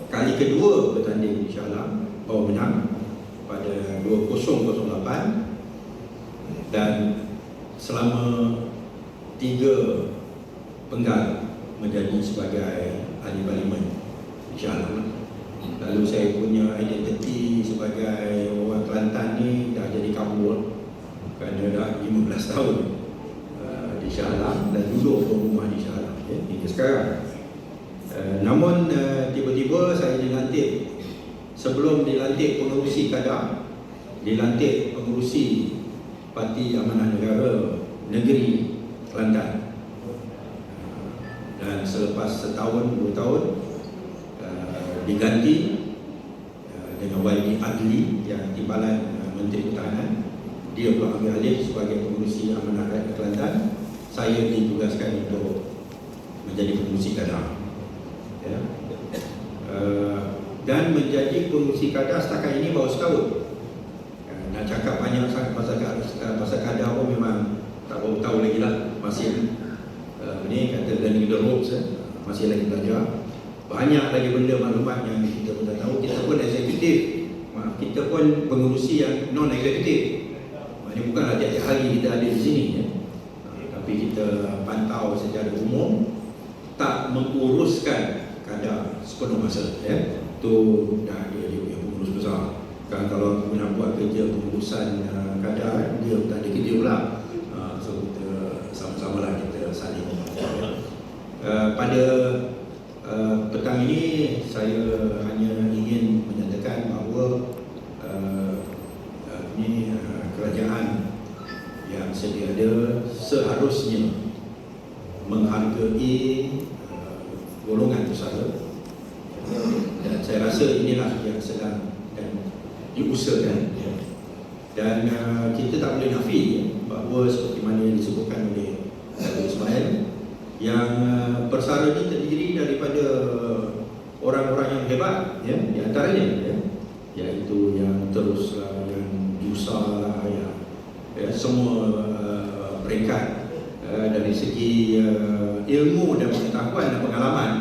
kali kedua bertanding di Shah Alam, baru menang pada 2008, dan selama 3 penggal menjadi sebagai ahli parlimen di Shah Alam. Lalu saya punya identiti sebagai orang Kelantan ni dah jadi kabur kerana dah 15 tahun di Shah Alam dan duduk berumah di Shah Alam hingga sekarang. Namun tiba-tiba saya dilantik, sebelum dilantik pengerusi kadar, dilantik pengerusi Parti Amanah Negara Negeri Kelantan. Dan selepas setahun, 2 tahun diganti dengan YB Adli yang timbalan Menteri Pertahanan. Dia pula ambil alih sebagai pengerusi Amanah Rakyat Kelantan. Saya ditugaskan untuk menjadi pengerusi kadar. Dan menjadi pengerusi kadar setakat ini baru setahun. Nak cakap banyak sangat pasal kadar pun memang tak berapa tahu lagi lah. Masih ni kata learning the ropes, masih lagi belajar. Banyak lagi benda maklumat yang kita pun tak tahu. Kita pun eksekutif, kita pun pengerusi yang non-eksekutif. Maknanya bukanlah tiap-tiap hari kita ada di sini, tapi kita pantau secara umum, tak menguruskan kadar sepenuh masa. Tu dah dia pengurus besar. Kan kalau aku nak buat kerja pengurusan kadar, dia tak ada kerja pula. So kita sama-sama lah kita saling pada petang ini saya hanya ingin menyatakan bahawa kerajaan yang sedia ada seharusnya menghargai golongan usaha, dan saya rasa inilah yang sedang dan diusahakan. Dan kita tak boleh nafi bahawa seperti mana yang disebutkan oleh Ismail, yang persara ini terdiri daripada orang-orang yang hebat, di antaranya iaitu yang terus yang Jusa lah, semua peringkat dari segi ilmu dan pengetahuan dan pengalaman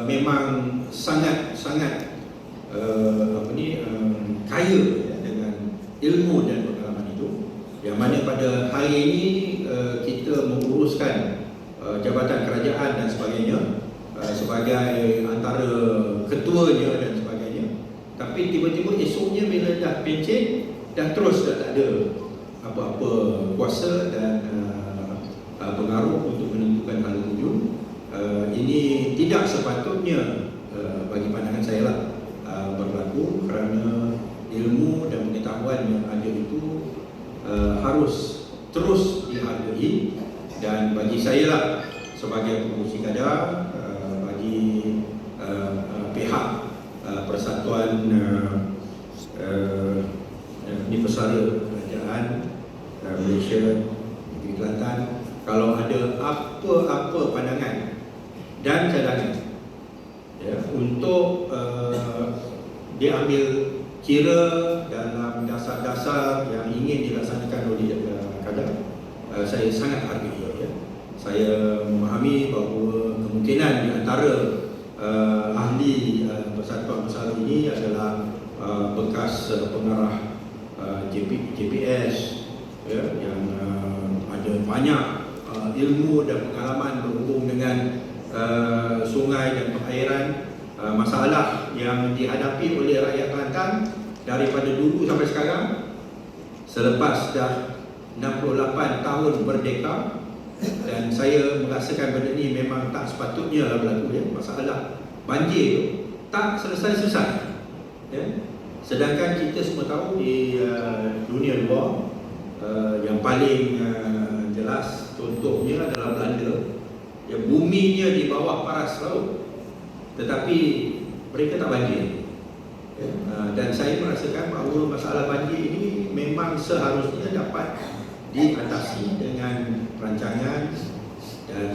memang sangat-sangat kaya dengan ilmu dan pengalaman itu, yang mana pada hari ini kita menguruskan jabatan kerajaan dan sebagainya sebagai antara ketuanya dan sebagainya, tapi tiba-tiba esoknya bila dah pencet, dah terus dah tak ada apa-apa kuasa dan pengaruh untuk menentukan hal itu. Ini tidak sepatutnya bagi pandangan saya lah berlaku, kerana ilmu dan pengetahuan yang ada itu harus terus dihargai. Dan bagi saya lah sebagai pengerusi kadar, bagi pihak Persatuan Persara Kerajaan Malaysia Negeri Kelantan, kalau ada apa-apa pandangan dan cadangan untuk diambil kira dalam dasar-dasar yang ingin dilaksanakan oleh kadar, saya sangat hargai. Saya memahami bahawa kemungkinan di antara ahli Persatuan Besar ini adalah bekas pengarah JPS yang ada banyak ilmu dan pengalaman berhubung dengan sungai dan perairan, masalah yang dihadapi oleh rakyat Kelantan daripada dulu sampai sekarang. Selepas dah 68 tahun merdeka, dan saya merasakan benda ni memang tak sepatutnya berlaku. Masalah banjir tu tak selesai-selesai. Sedangkan kita semua tahu di dunia luar, yang paling jelas contohnya adalah Belanda, buminya di bawah paras laut, tetapi mereka tak banjir. Dan saya merasakan bahawa masalah banjir ini memang seharusnya dapat diatasi dengan rancangan dan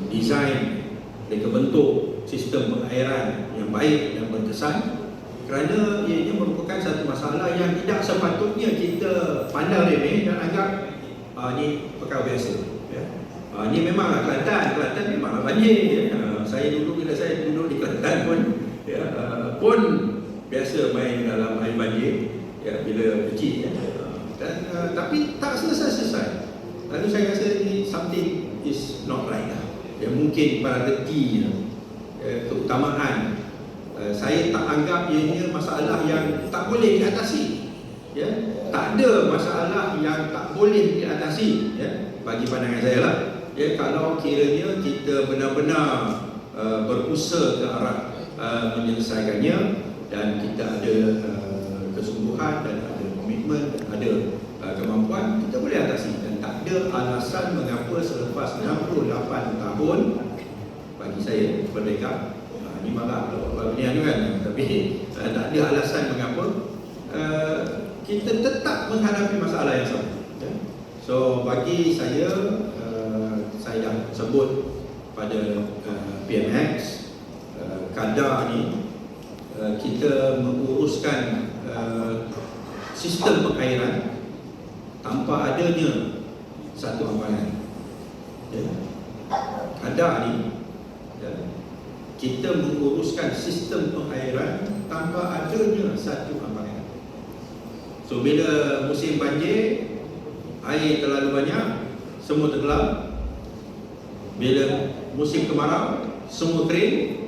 desain mereka bentuk sistem pengairan yang baik dan berkesan, kerana ianya merupakan satu masalah yang tidak sepatutnya kita pandang remeh dan anggap ni perkara biasa. Ni memanglah Kelantan memanglah banjir. Saya dulu bila saya duduk di Kelantan pun ya, pun biasa main dalam air banjir ya, bila kecil ya. Dan tapi tak selesai-selesai. Lalu saya rasa ini something is not right lah. Ya, mungkin priority keutamaan. Saya tak anggap ianya masalah yang tak boleh diatasi. Ya, tak ada masalah yang tak boleh diatasi. Ya, bagi pandangan saya lah. Ya, kalau kiranya kita benar-benar berusaha ke arah menyelesaikannya dan kita ada kesungguhan dan ada komitmen dan ada kemampuan, kita boleh atasi. Dan tak ada alasan mengapa selepas 68 tahun bagi saya merdeka, ini malah benda kan, tapi tak ada alasan mengapa kita tetap menghadapi masalah yang sama. So bagi saya, saya dah sebut pada PMX, kadar ni kita menguruskan sistem pengairan tanpa adanya satu ampangan. Kadar ni kita menguruskan sistem pengairan tanpa adanya satu ampangan. So bila musim banjir, air terlalu banyak, semua tenggelam. Bila musim kemarau, semua kering,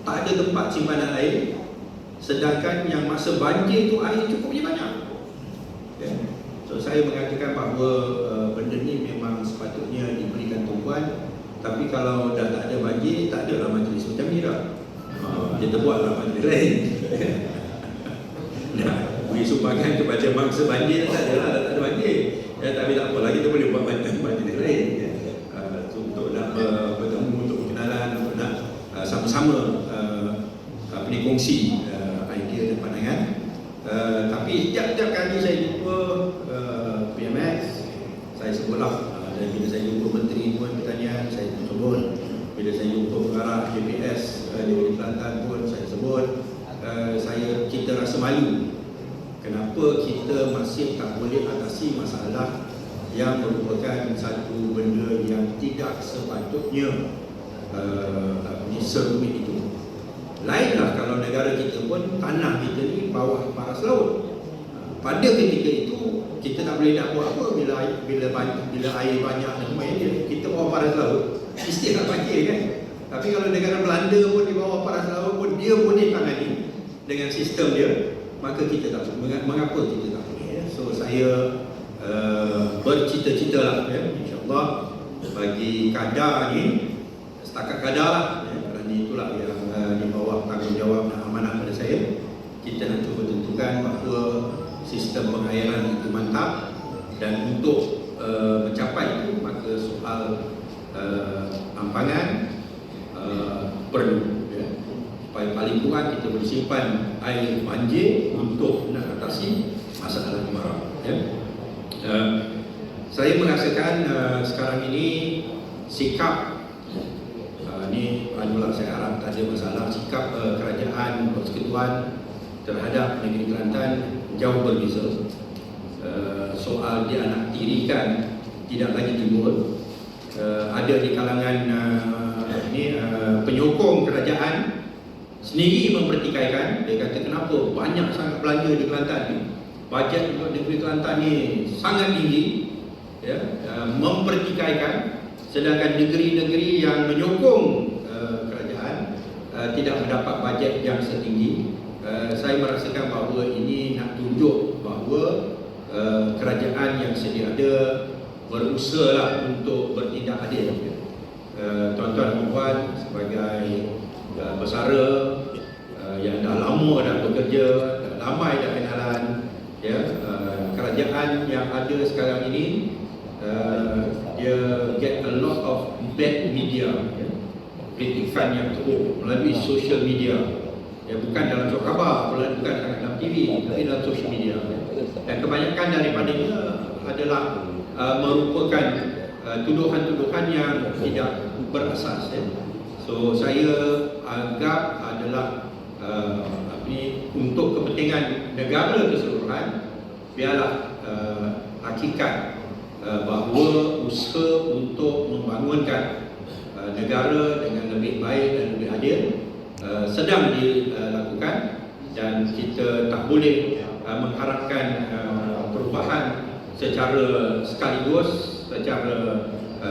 tak ada tempat simpanan air. Sedangkan yang masa banjir tu air cukupnya banyak. So saya mengatakan bahawa benda ni memang sepatutnya diberikan tumpuan. Tapi kalau dah tak ada banjir, tak adalah majlis macam ni dah. Kita buatlah majlis lain. Nah, beri sumbangan kepada mangsa banjir, tak adalah, tak ada banjir. Tapi tak apalah, kita boleh buat majlis lain. Untuk nak bertemu, untuk berkenalan, untuk nak sama-sama kongsi idea dan pandangan. Tapi setiap kali saya jumpa PMX, saya sebutlah. Dan bila saya jumpa Menteri Pertanian, saya pun sebut. Bila saya jumpa pengarah JPS di Kelantan pun saya sebut. Kita rasa malu. Kenapa kita masih tak boleh atasi masalah yang merupakan satu benda yang tidak sepatutnya serumit itu. Lainlah kalau negara kita pun, tanah kita ni bawah paras laut. Pada ketika itu kita tak boleh nak buat apa bila air banyak dan sebagainya. Kita bawah paras laut, mesti nak banjir kan. Tapi kalau negara Belanda pun di bawah paras laut pun dia boleh tangani dengan sistem dia, maka kita tak boleh. Mengapa kita tak boleh? So saya bercita-cita lah, insyaAllah bagi kadar ni, setakat kadar lah, kerana itulah yang di bawah tanggungjawab dan amanah pada saya. Kita nak cuba tentukan bahawa sistem pengairan itu mantap, dan untuk mencapai itu maka soal ampangan perlu, supaya paling kurang kita boleh simpan air banjir untuk nak atasi masalah kemarau. Saya merasakan sekarang ini sikap ni adalah, saya harap tak ada masalah, sikap kerajaan persekutuan terhadap negeri Kelantan jauh berbeza. Soal dianaktirikan tidak lagi timbul. Ada di kalangan penyokong kerajaan sendiri mempertikaikan. Dia kata kenapa banyak sangat belanja di Kelantan ni, bajet untuk negeri Kelantan ni sangat tinggi, mempertikaikan. Sedangkan negeri-negeri yang menyokong kerajaan tidak mendapat bajet yang setinggi. Saya merasakan bahawa ini nak tunjuk bahawa kerajaan yang sedia ada berusahalah untuk bertindak adil. Tuan-tuan dan puan, sebagai pesara yang dah lama dah bekerja, dah lama dah kenalan, kerajaan yang ada sekarang ini dia get a lot of bad media, kritikan yang teruk melalui social media. Bukan dalam surat khabar, bukan dalam TV, tapi dalam social media. Dan kebanyakan daripadanya adalah merupakan tuduhan-tuduhan yang tidak berasas. So saya anggap adalah untuk kepentingan negara keseluruhan, biarlah hakikat bahawa usaha untuk membangunkan negara dengan lebih baik dan lebih adil sedang dilakukan, dan kita tak boleh mengharapkan perubahan secara sekaligus, secara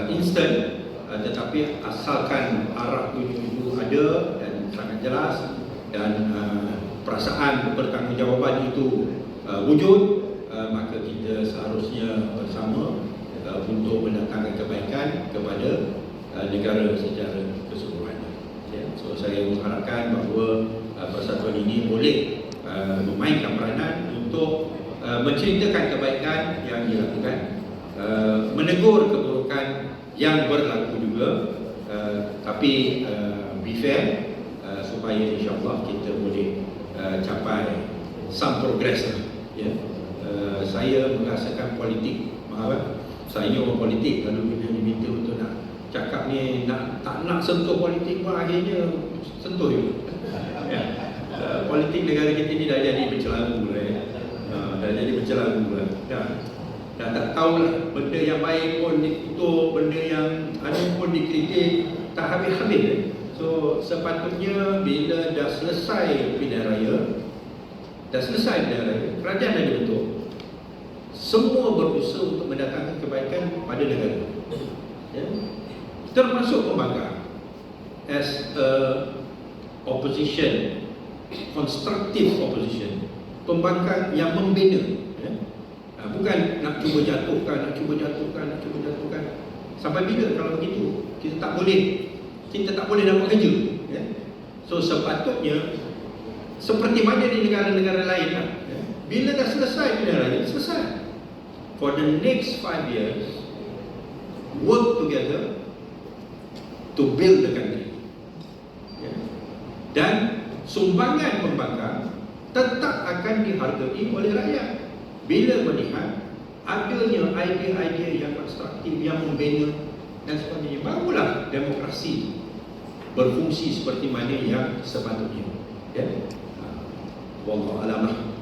instan, tetapi asalkan arah tuju ada dan sangat jelas, dan perasaan bertanggungjawab itu wujud, maka kita seharusnya bersama untuk mendatangkan kebaikan kepada negara secara keseluruhannya. So saya mengharapkan bahawa persatuan ini boleh memainkan peranan untuk menceritakan kebaikan yang dilakukan, menegur keburukan yang berlaku juga, tapi be fair, supaya insyaAllah kita boleh capai some progress lah. Saya merasakan politik, saya orang politik, lalu bila diminta untuk nak cakap ni, tak nak sentuh politik pun akhirnya sentuh juga. Politik negara kita ni dah jadi bercelaru lah, dah tak tahulah, benda yang baik pun dikutuk, benda yang ada pun dikritik, tak habis-habis. So sepatutnya bila dah selesai pilihan raya, kerajaan dah dibentuk, semua berusaha untuk mendatangkan kebaikan pada negara, termasuk pembangkang as a opposition, constructive opposition, pembangkang yang membina, bukan nak cuba jatuhkan. Sampai bila kalau begitu? Kita tak boleh dapat kerja. So sepatutnya seperti mana di negara-negara lain lah, bila dah selesai pilihan raya, selesai. For the next 5 years, work together to build the country. Dan sumbangan pembangkang tetap akan dihargai oleh rakyat bila melihat adanya idea-idea yang konstruktif, yang membina dan sebagainya. Barulah demokrasi berfungsi seperti mana yang sepatutnya. Wallahu a'lam.